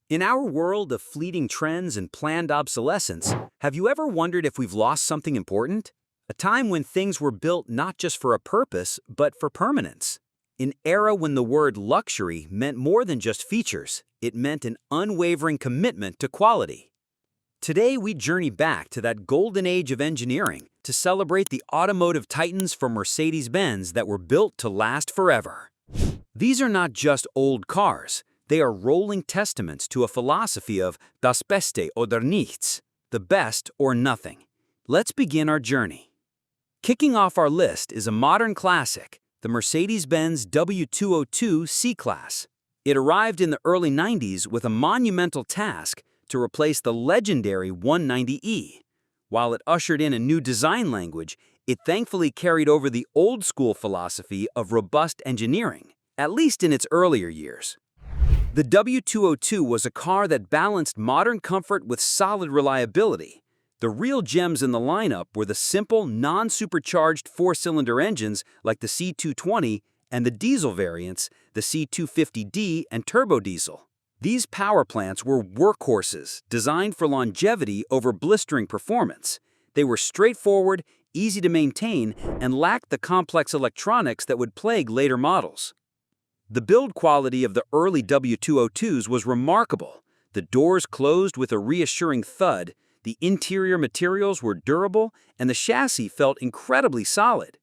In our world of fleeting trends and planned obsolescence, have you ever wondered if we've lost something important? A time when things were built not just for a purpose, but for permanence. An era when the word luxury meant more than just features, it meant an unwavering commitment to quality. Today, we journey back to that golden age of engineering to celebrate the automotive titans from Mercedes-Benz that were built to last forever. These are not just old cars. They are rolling testaments to a philosophy of das Beste oder nichts, the best or nothing. Let's begin our journey. Kicking off our list is a modern classic, the Mercedes-Benz W202 C-Class. It arrived in the early 90s with a monumental task to replace the legendary 190E. While it ushered in a new design language, it thankfully carried over the old-school philosophy of robust engineering, at least in its earlier years. The W202 was a car that balanced modern comfort with solid reliability. The real gems in the lineup were the simple, non-supercharged four-cylinder engines like the C220 and the diesel variants, the C250D and turbo diesel. These power plants were workhorses designed for longevity over blistering performance. They were straightforward, easy to maintain, and lacked the complex electronics that would plague later models. The build quality of the early W202s was remarkable. The doors closed with a reassuring thud, the interior materials were durable, and the chassis felt incredibly solid.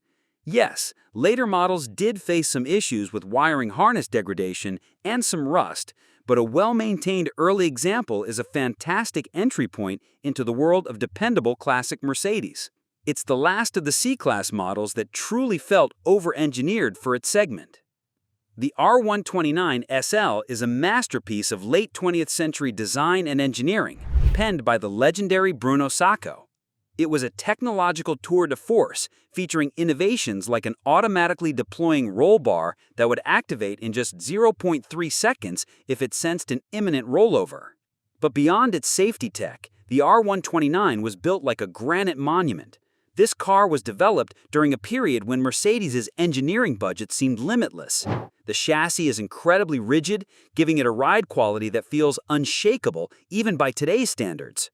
Yes, later models did face some issues with wiring harness degradation and some rust, but a well-maintained early example is a fantastic entry point into the world of dependable classic Mercedes. It's the last of the C-Class models that truly felt over-engineered for its segment. The R129 SL is a masterpiece of late 20th century design and engineering, penned by the legendary Bruno Sacco. It was a technological tour de force featuring innovations like an automatically deploying roll bar that would activate in just 0.3 seconds if it sensed an imminent rollover. But beyond its safety tech, the R129 was built like a granite monument. This car was developed during a period when Mercedes' engineering budget seemed limitless. The chassis is incredibly rigid, giving it a ride quality that feels unshakable even by today's standards.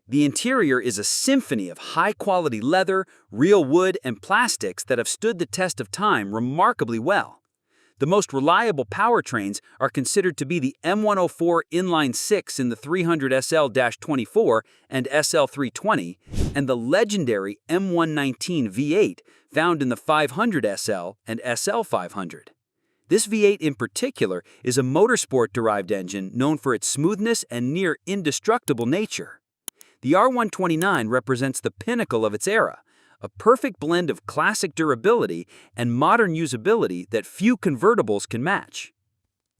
The interior is a symphony of high-quality leather, real wood, and plastics that have stood the test of time remarkably well. The most reliable powertrains are considered to be the M104 inline-six in the 300 SL-24 and SL320, and the legendary M119 V8 found in the 500 SL and SL500. This V8 in particular is a motorsport-derived engine known for its smoothness and near indestructible nature. The R129 represents the pinnacle of its era, a perfect blend of classic durability and modern usability that few convertibles can match.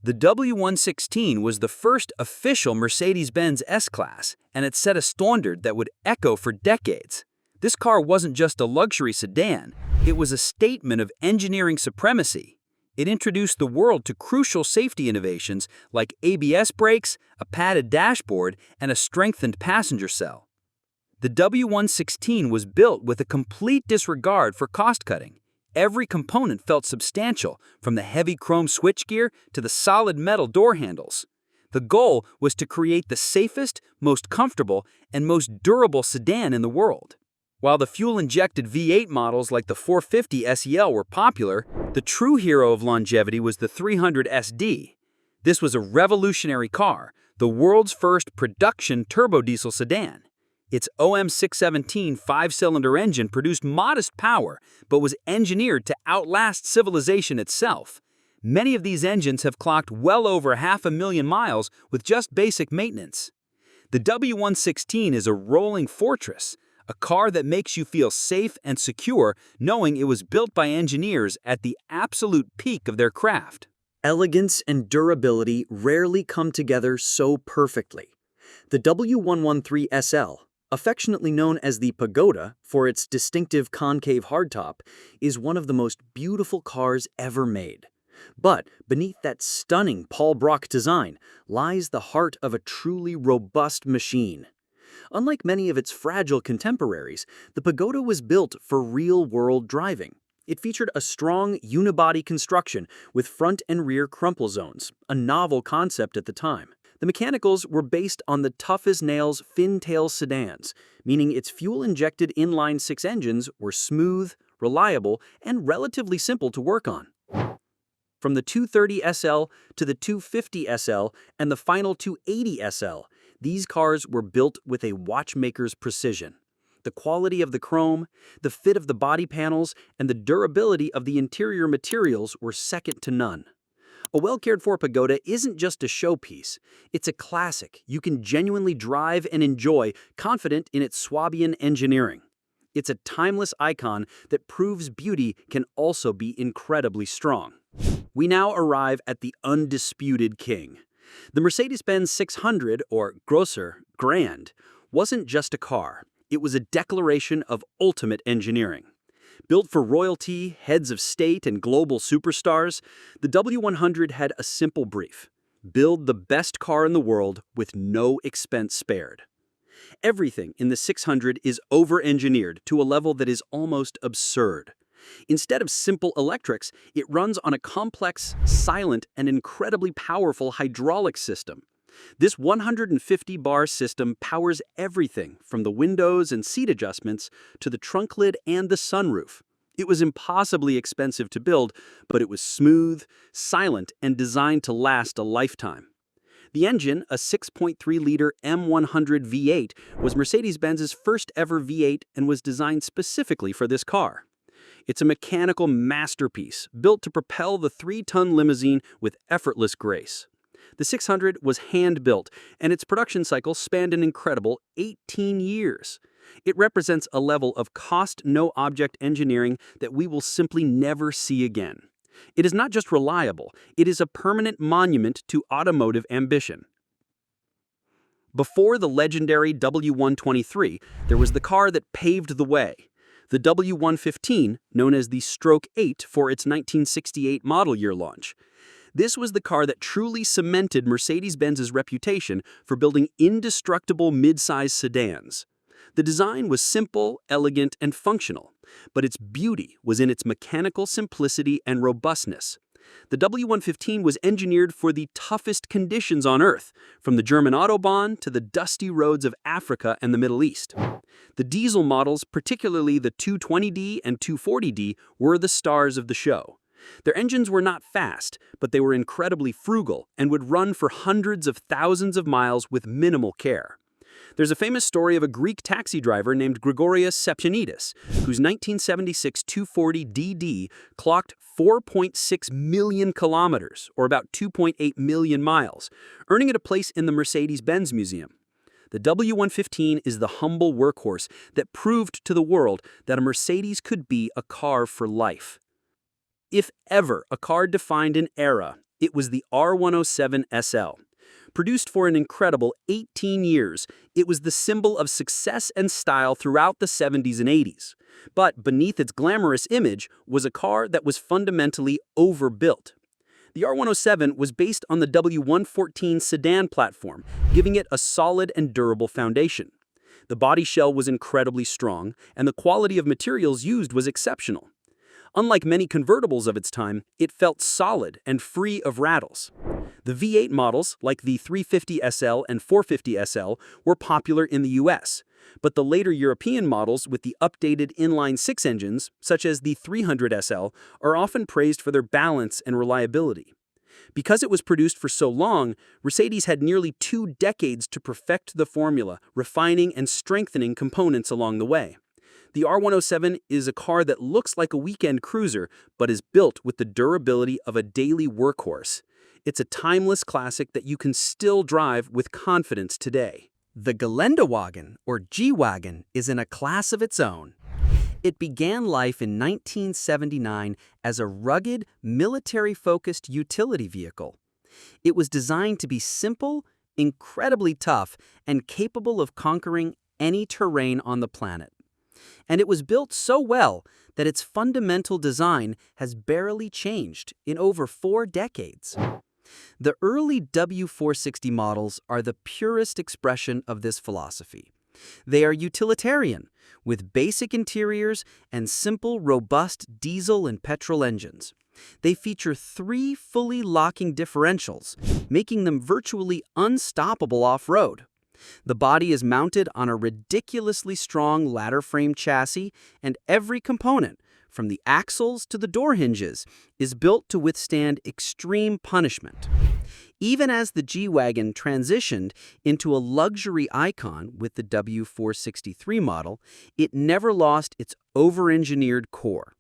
The W116 was the first official Mercedes-Benz S-Class, and it set a standard that would echo for decades. This car wasn't just a luxury sedan, it was a statement of engineering supremacy. It introduced the world to crucial safety innovations like ABS brakes, a padded dashboard, and a strengthened passenger cell. The W116 was built with a complete disregard for cost-cutting. Every component felt substantial, from the heavy chrome switchgear to the solid metal door handles. The goal was to create the safest, most comfortable, and most durable sedan in the world. While the fuel-injected V8 models like the 450 SEL were popular, the true hero of longevity was the 300 SD. This was a revolutionary car, the world's first production turbodiesel sedan. Its OM617 five-cylinder engine produced modest power, but was engineered to outlast civilization itself. Many of these engines have clocked well over 500,000 miles with just basic maintenance. The W116 is a rolling fortress, a car that makes you feel safe and secure knowing it was built by engineers at the absolute peak of their craft. Elegance and durability rarely come together so perfectly. The W113 SL, affectionately known as the Pagoda for its distinctive concave hardtop, is one of the most beautiful cars ever made. But beneath that stunning Paul Brock design lies the heart of a truly robust machine. Unlike many of its fragile contemporaries, the Pagoda was built for real-world driving. It featured a strong unibody construction with front and rear crumple zones, a novel concept at the time. The mechanicals were based on the tough-as-nails fin-tail sedans, meaning its fuel-injected inline-six engines were smooth, reliable, and relatively simple to work on. From the 230 SL to the 250 SL and the final 280 SL, these cars were built with a watchmaker's precision. The quality of the chrome, the fit of the body panels, and the durability of the interior materials were second to none. A well-cared-for Pagoda isn't just a showpiece. It's a classic you can genuinely drive and enjoy, confident in its Swabian engineering. It's a timeless icon that proves beauty can also be incredibly strong. We now arrive at the undisputed king. The Mercedes-Benz 600, or Grosser, Grand, wasn't just a car. It was a declaration of ultimate engineering. Built for royalty, heads of state, and global superstars, the W100 had a simple brief: build the best car in the world with no expense spared. Everything in the 600 is over-engineered to a level that is almost absurd. Instead of simple electrics, it runs on a complex, silent, and incredibly powerful hydraulic system. This 150-bar system powers everything from the windows and seat adjustments to the trunk lid and the sunroof. It was impossibly expensive to build, but it was smooth, silent, and designed to last a lifetime. The engine, a 6.3-liter M100 V8, was Mercedes-Benz's first ever V8 and was designed specifically for this car. It's a mechanical masterpiece, built to propel the 3-ton limousine with effortless grace. The 600 was hand-built, and its production cycle spanned an incredible 18 years. It represents a level of cost-no-object engineering that we will simply never see again. It is not just reliable, it is a permanent monument to automotive ambition. Before the legendary W123, there was the car that paved the way. The W115, known as the Stroke 8 for its 1968 model year launch. This was the car that truly cemented Mercedes-Benz's reputation for building indestructible mid-size sedans. The design was simple, elegant, and functional, but its beauty was in its mechanical simplicity and robustness. The W115 was engineered for the toughest conditions on Earth, from the German Autobahn to the dusty roads of Africa and the Middle East. The diesel models, particularly the 220D and 240D, were the stars of the show. Their engines were not fast, but they were incredibly frugal and would run for hundreds of thousands of miles with minimal care. There's a famous story of a Greek taxi driver named Grigorios Septianidis, whose 1976 240DD clocked 4.6 million kilometers, or about 2.8 million miles, earning it a place in the Mercedes-Benz Museum. The W115 is the humble workhorse that proved to the world that a Mercedes could be a car for life. If ever a car defined an era, it was the R107 SL. Produced for an incredible 18 years, it was the symbol of success and style throughout the 70s and 80s. But beneath its glamorous image was a car that was fundamentally overbuilt. The R107 was based on the W114 sedan platform, giving it a solid and durable foundation. The body shell was incredibly strong, and the quality of materials used was exceptional. Unlike many convertibles of its time, it felt solid and free of rattles. The V8 models, like the 350 SL and 450 SL, were popular in the US, but the later European models with the updated inline-six engines, such as the 300 SL, are often praised for their balance and reliability. Because it was produced for so long, Mercedes had nearly 2 decades to perfect the formula, refining and strengthening components along the way. The R107 is a car that looks like a weekend cruiser, but is built with the durability of a daily workhorse. It's a timeless classic that you can still drive with confidence today. The Geländewagen, or G-Wagon, is in a class of its own. It began life in 1979 as a rugged, military-focused utility vehicle. It was designed to be simple, incredibly tough, and capable of conquering any terrain on the planet. And it was built so well that its fundamental design has barely changed in over 4 decades. The early W460 models are the purest expression of this philosophy. They are utilitarian, with basic interiors and simple, robust diesel and petrol engines. They feature 3 fully locking differentials, making them virtually unstoppable off-road. The body is mounted on a ridiculously strong ladder frame chassis, and every component, from the axles to the door hinges, is built to withstand extreme punishment. Even as the G-Wagon transitioned into a luxury icon with the W463 model, it never lost its over-engineered core.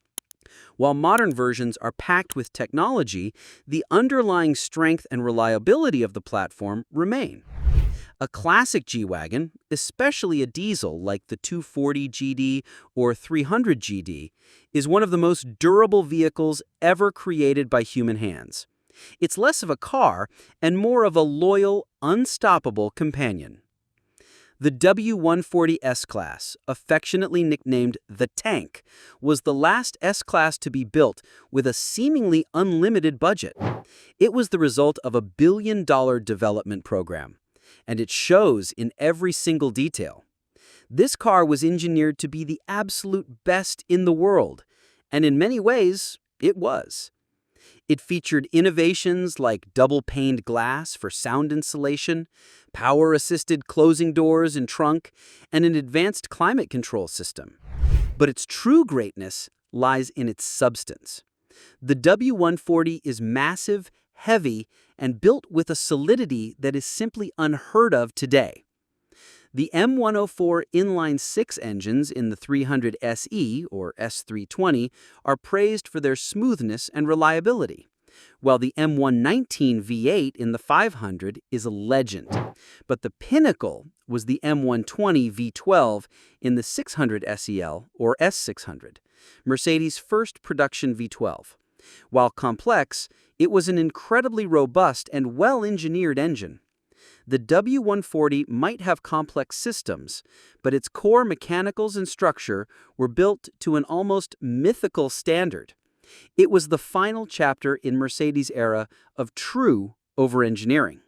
While modern versions are packed with technology, the underlying strength and reliability of the platform remain. A classic G-Wagon, especially a diesel like the 240 GD or 300 GD, is one of the most durable vehicles ever created by human hands. It's less of a car and more of a loyal, unstoppable companion. The W140 S-Class, affectionately nicknamed the Tank, was the last S-Class to be built with a seemingly unlimited budget. It was the result of a billion-dollar development program, and it shows in every single detail. This car was engineered to be the absolute best in the world, and in many ways, it was. It featured innovations like double-paned glass for sound insulation, power-assisted closing doors and trunk, and an advanced climate control system. But its true greatness lies in its substance. The W140 is massive, heavy, and built with a solidity that is simply unheard of today. The M104 inline-6 engines in the 300 SE, or S320, are praised for their smoothness and reliability, while the M119 V8 in the 500 is a legend. But the pinnacle was the M120 V12 in the 600 SEL, or S600, Mercedes' first production V12. While complex, it was an incredibly robust and well-engineered engine. The W140 might have complex systems, but its core mechanicals and structure were built to an almost mythical standard. It was the final chapter in Mercedes' era of true over-engineering.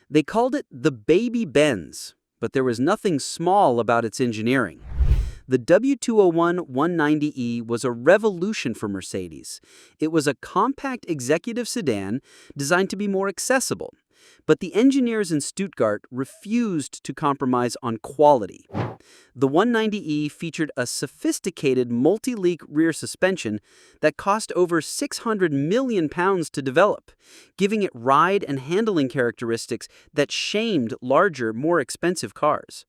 They called it the Baby Benz, but there was nothing small about its engineering. The W201 190e was a revolution for Mercedes. It was a compact executive sedan designed to be more accessible. But the engineers in Stuttgart refused to compromise on quality. The 190e featured a sophisticated multi-leak rear suspension that cost over £600 million to develop, giving it ride and handling characteristics that shamed larger, more expensive cars.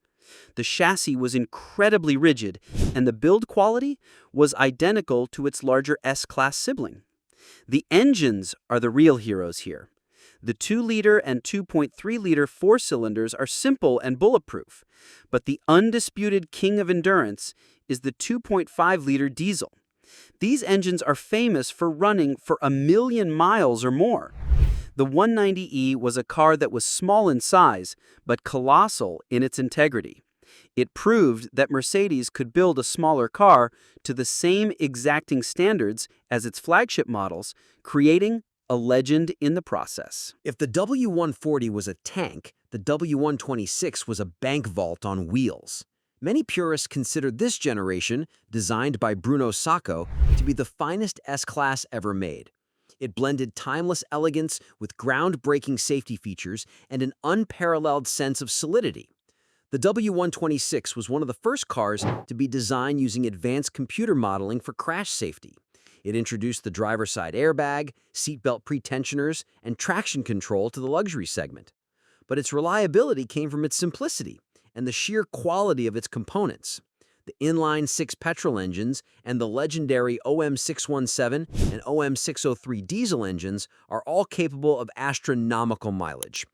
The chassis was incredibly rigid, and the build quality was identical to its larger S-Class sibling. The engines are the real heroes here. The 2-liter and 2.3-liter four-cylinders are simple and bulletproof, but the undisputed king of endurance is the 2.5-liter diesel. These engines are famous for running for 1 million miles or more. The 190e was a car that was small in size, but colossal in its integrity. It proved that Mercedes could build a smaller car to the same exacting standards as its flagship models, creating a legend in the process. If the W140 was a tank, the W126 was a bank vault on wheels. Many purists consider this generation, designed by Bruno Sacco, to be the finest S-Class ever made. It blended timeless elegance with groundbreaking safety features and an unparalleled sense of solidity. The W126 was one of the first cars to be designed using advanced computer modeling for crash safety. It introduced the driver's side airbag, seatbelt pretensioners, and traction control to the luxury segment. But its reliability came from its simplicity and the sheer quality of its components. The inline-6 petrol engines and the legendary OM617 and OM603 diesel engines are all capable of astronomical mileage.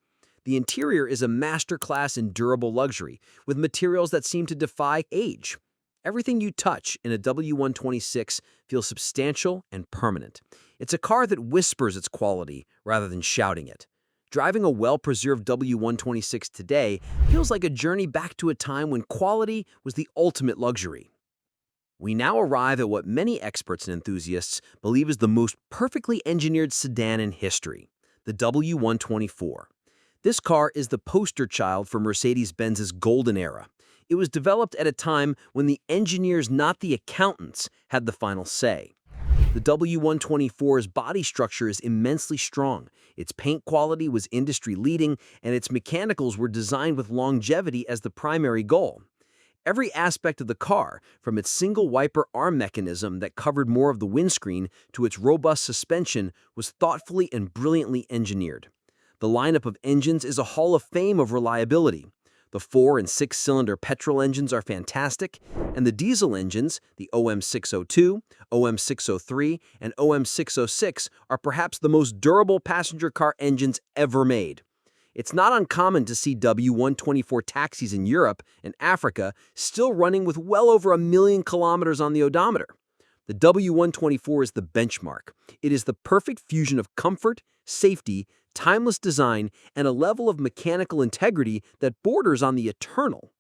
The interior is a masterclass in durable luxury, with materials that seem to defy age. Everything you touch in a W126 feels substantial and permanent. It's a car that whispers its quality rather than shouting it. Driving a well-preserved W126 today feels like a journey back to a time when quality was the ultimate luxury. We now arrive at what many experts and enthusiasts believe is the most perfectly engineered sedan in history, the W124. This car is the poster child for Mercedes-Benz's golden era. It was developed at a time when the engineers, not the accountants, had the final say. The W124's body structure is immensely strong, its paint quality was industry-leading, and its mechanicals were designed with longevity as the primary goal. Every aspect of the car, from its single-wiper arm mechanism that covered more of the windscreen to its robust suspension, was thoughtfully and brilliantly engineered. The lineup of engines is a hall of fame of reliability. The 4- and 6-cylinder petrol engines are fantastic, and the diesel engines, the OM602, OM603, and OM606, are perhaps the most durable passenger car engines ever made. It's not uncommon to see W124 taxis in Europe and Africa still running with well over 1 million kilometers on the odometer. The W124 is the benchmark. It is the perfect fusion of comfort, safety, timeless design, and a level of mechanical integrity that borders on the eternal.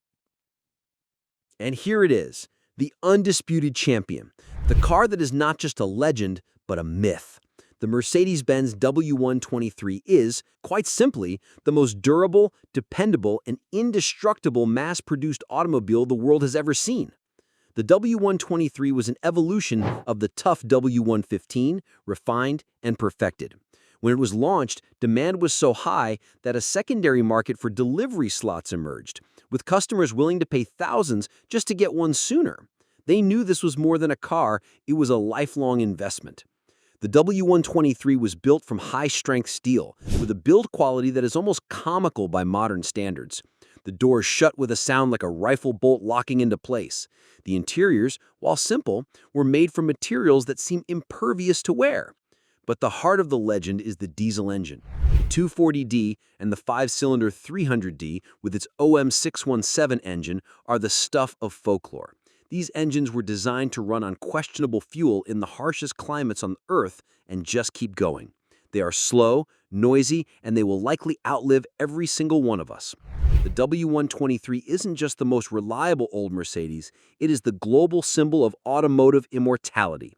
And here it is, the undisputed champion, the car that is not just a legend, but a myth. The Mercedes-Benz W123 is, quite simply, the most durable, dependable, and indestructible mass-produced automobile the world has ever seen. The W123 was an evolution of the tough W115, refined and perfected. When it was launched, demand was so high that a secondary market for delivery slots emerged, with customers willing to pay thousands just to get one sooner. They knew this was more than a car, it was a lifelong investment. The W123 was built from high-strength steel, with a build quality that is almost comical by modern standards. The doors shut with a sound like a rifle bolt locking into place. The interiors, while simple, were made from materials that seem impervious to wear. But the heart of the legend is the diesel engine. The 240D and the 5-cylinder 300D with its OM617 engine are the stuff of folklore. These engines were designed to run on questionable fuel in the harshest climates on Earth and just keep going. They are slow, noisy, and they will likely outlive every single one of us. The W123 isn't just the most reliable old Mercedes, it is the global symbol of automotive immortality.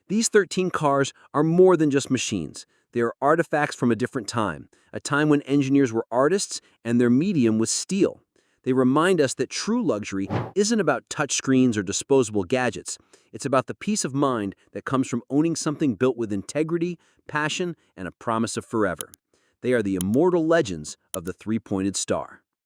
These 13 cars are more than just machines. They are artifacts from a different time, a time when engineers were artists and their medium was steel. They remind us that true luxury isn't about touchscreens or disposable gadgets. It's about the peace of mind that comes from owning something built with integrity, passion, and a promise of forever. They are the immortal legends of the three-pointed star.